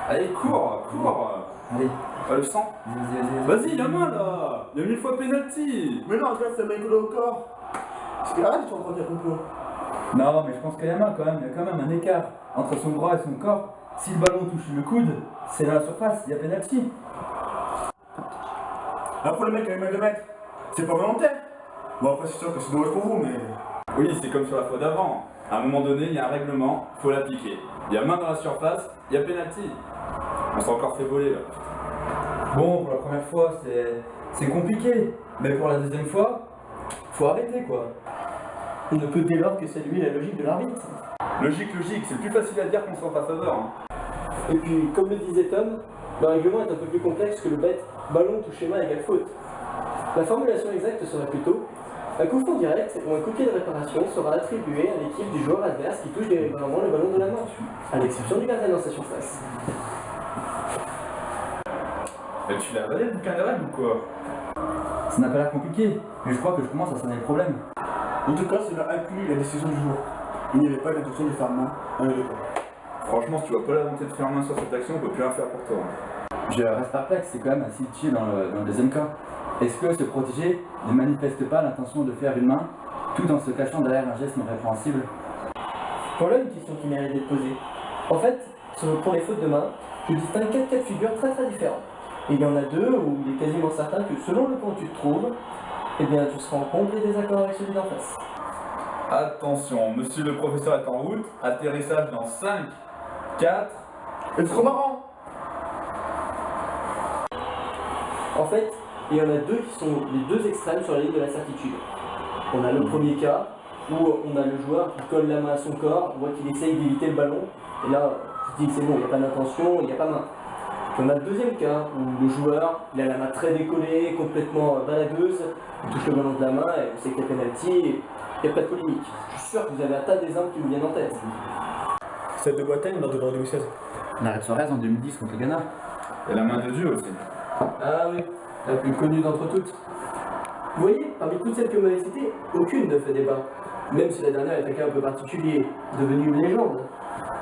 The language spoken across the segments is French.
Allez, cours. Allez, Le sang. Vas-y, la main là. Il y a 1000 fois penalty. Mais non, regarde, ça m'a collé au corps. Arrête, tu es en train de dire complot. Non, mais je pense qu'il y a main quand même, il y a quand même un écart entre son bras et son corps. Si le ballon touche le coude, c'est dans la surface, il y a penalty. Après, le mec a une main de mètre. C'est pas volontaire. Bon, après, c'est sûr que c'est dommage pour vous, mais. Oui, c'est comme sur la fois d'avant. À un moment donné, il y a un règlement, faut l'appliquer. Il y a main dans la surface, il y a penalty. On s'est encore fait voler là. Bon, pour la première fois, c'est compliqué. Mais pour la deuxième fois, faut arrêter quoi. On ne peut dès lors que saluer la logique de l'arbitre. Logique, c'est le plus facile à dire qu'on s'en fasse faveur. Et puis, comme le disait Tom, le règlement est un peu plus complexe que le bête ballon touché main égale faute. La formulation exacte serait plutôt: un coup franc direct ou un coup de pied de réparation sera attribué à l'équipe du joueur adverse qui touche délibérément le ballon de la main, à l'exception du gardien dans sa surface. Mais tu l'as avalé le bouquin de règles ou quoi? Ça n'a pas l'air compliqué, mais je crois que je commence à cerner le problème. En tout cas, cela appuie la décision du jour. Il n'y avait pas l'intention de faire main à un Franchement, si tu vois pas la volonté de faire main sur cette action, on peut plus rien faire pour toi. Je reste perplexe, c'est quand même assez utile dans le deuxième cas. Est-ce que se protéger ne manifeste pas l'intention de faire une main, tout en se cachant derrière un geste non répréhensible? Voilà une question qui mérite d'être posée. En fait, pour les fautes de main, je distingue 4 cas de figure très différents. Et il y en a 2 où il est quasiment certain que selon le point où tu te trouves, eh bien tu seras en complet désaccord avec celui d'en face. Attention, monsieur le professeur est en route, atterrissage dans 5, 4... Et c'est trop marrant. En fait, il y en a 2 qui sont les 2 extrêmes sur la ligne de la certitude. On a le premier cas, où on a le joueur qui colle la main à son corps, on voit qu'il essaye d'éviter le ballon, et là, on se dit que c'est bon, il n'y a pas d'intention, il n'y a pas main. Puis on a le deuxième cas, où le joueur, il a la main très décollée, complètement baladeuse, il touche le ballon de la main, et on sait qu'il y a pénalty, il n'y a pas de polémique. Je suis sûr que vous avez un tas d'exemples qui vous viennent en tête. Celle de Boateng lors de l'Euro 2016. L'arrêt de Suarez en 2010 contre le Ghana. Et la main de Dieu aussi. Ah oui, la plus connue d'entre toutes. Vous voyez, parmi toutes celles que vous m'avez citées, aucune ne fait débat. Même si la dernière est un cas un peu particulier, devenu une légende.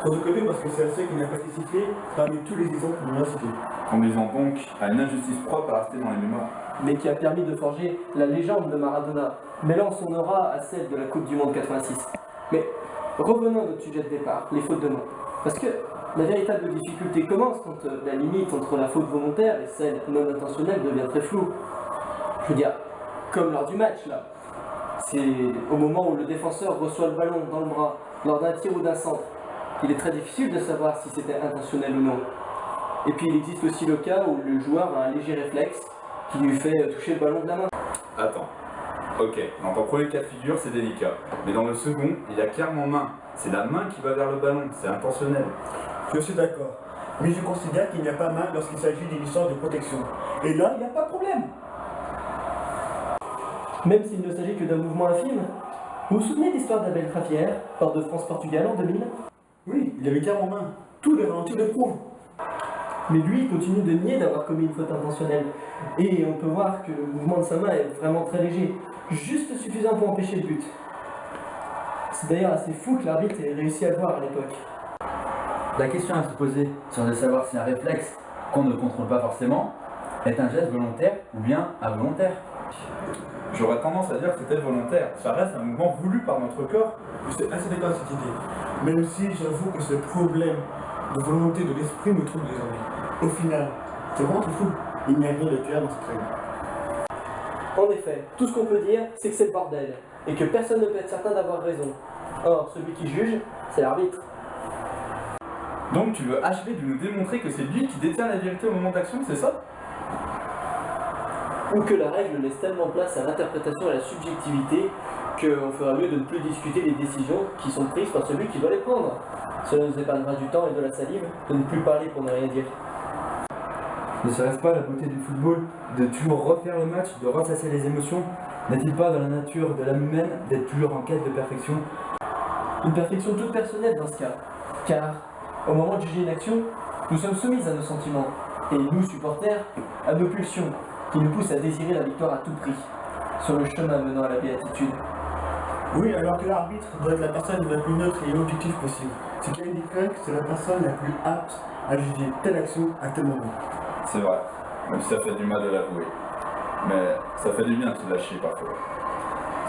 Surtout que lui, parce que c'est la seule qui n'a pas été citée parmi tous les exemples qu'on a cités. Conduisant donc à une injustice propre à rester dans les mémoires. Mais qui a permis de forger la légende de Maradona, mêlant son aura à celle de la Coupe du Monde 86. Mais revenons à notre sujet de départ, les fautes de main. Parce que la véritable difficulté commence quand la limite entre la faute volontaire et celle non intentionnelle devient très floue. Je veux dire, comme lors du match là. C'est au moment où le défenseur reçoit le ballon dans le bras, lors d'un tir ou d'un centre. Il est très difficile de savoir si c'était intentionnel ou non. Et puis il existe aussi le cas où le joueur a un léger réflexe qui lui fait toucher le ballon de la main. Attends. Ok, dans ton premier cas de figure, c'est délicat. Mais dans le second, il y a clairement main. C'est la main qui va vers le ballon, c'est intentionnel. Je suis d'accord. Mais je considère qu'il n'y a pas main lorsqu'il s'agit d'une histoire de protection. Et là, il n'y a pas de problème. Même s'il ne s'agit que d'un mouvement infime. Vous vous souvenez de l'histoire d'Abel Travière, lors de France-Portugal en 2000? Oui, il avait clairement main. Tous les ralentis le prouvent. Mais lui, il continue de nier d'avoir commis une faute intentionnelle. Et on peut voir que le mouvement de sa main est vraiment très léger, juste suffisant pour empêcher le but. C'est d'ailleurs assez fou que l'arbitre ait réussi à le voir à l'époque. La question à se poser serait de savoir si un réflexe qu'on ne contrôle pas forcément est un geste volontaire ou bien involontaire. J'aurais tendance à dire que c'était volontaire. Ça reste un mouvement voulu par notre corps. Je suis assez d'accord avec cette idée. Même si j'avoue que ce problème de volonté de l'esprit me trouble désormais. Au final, c'est vraiment tout fou. Il n'y a rien de clair dans cette règle. En effet, tout ce qu'on peut dire, c'est que c'est le bordel, et que personne ne peut être certain d'avoir raison. Or, celui qui juge, c'est l'arbitre. Donc tu veux achever de nous démontrer que c'est lui qui détient la vérité au moment d'action, c'est ça? Ou que la règle laisse tellement place à l'interprétation et à la subjectivité qu'on fera mieux de ne plus discuter les décisions qui sont prises par celui qui doit les prendre. Cela nous épargnera du temps et de la salive de ne plus parler pour ne rien dire. Ne serait-ce pas la beauté du football de toujours refaire le match, de ressasser les émotions? N'est-il pas dans la nature de l'âme humaine d'être toujours en quête de perfection? Une perfection toute personnelle dans ce cas, car au moment de juger une action, nous sommes soumis à nos sentiments, et nous, supporters, à nos pulsions, qui nous poussent à désirer la victoire à tout prix, sur le chemin menant à la béatitude. Oui, alors que l'arbitre doit être la personne la plus neutre et objective possible. Ce qui indique que c'est la personne la plus apte à juger telle action à tel moment. C'est vrai, même si ça fait du mal de l'avouer. Mais ça fait du bien de se lâcher parfois.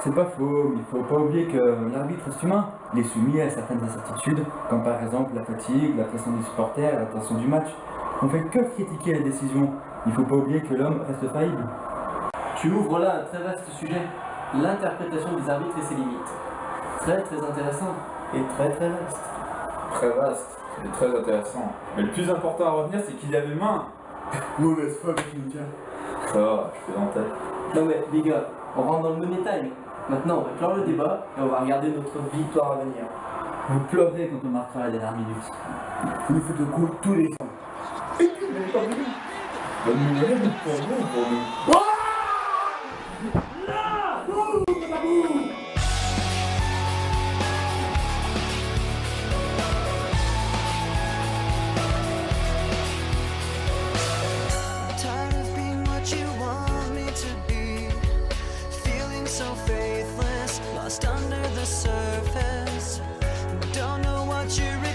C'est pas faux, mais il faut pas oublier que l'arbitre reste humain. Il est soumis à certaines incertitudes, comme par exemple la fatigue, la pression des supporters, la tension du match. On fait que critiquer les décisions. Il faut pas oublier que l'homme reste faillible. Tu ouvres là un très vaste sujet, l'interprétation des arbitres et ses limites. Très très intéressant et très très vaste. Très vaste et très intéressant. Mais le plus important à retenir, c'est qu'il y avait main. Mauvaise foi, Cynthia. Ça va, je plaisantais. Non mais les gars, on rentre dans le money time. Maintenant on va clore le débat et on va regarder notre victoire à venir. Vous pleurez quand on marquera la dernière minute. Vous nous faites le coup tous les ans. Et puis, vous n'avez pas venu. Bonne nouvelle pour nous. Tired of being what you want me to be, feeling so faithless, lost under the surface. Don't know what you're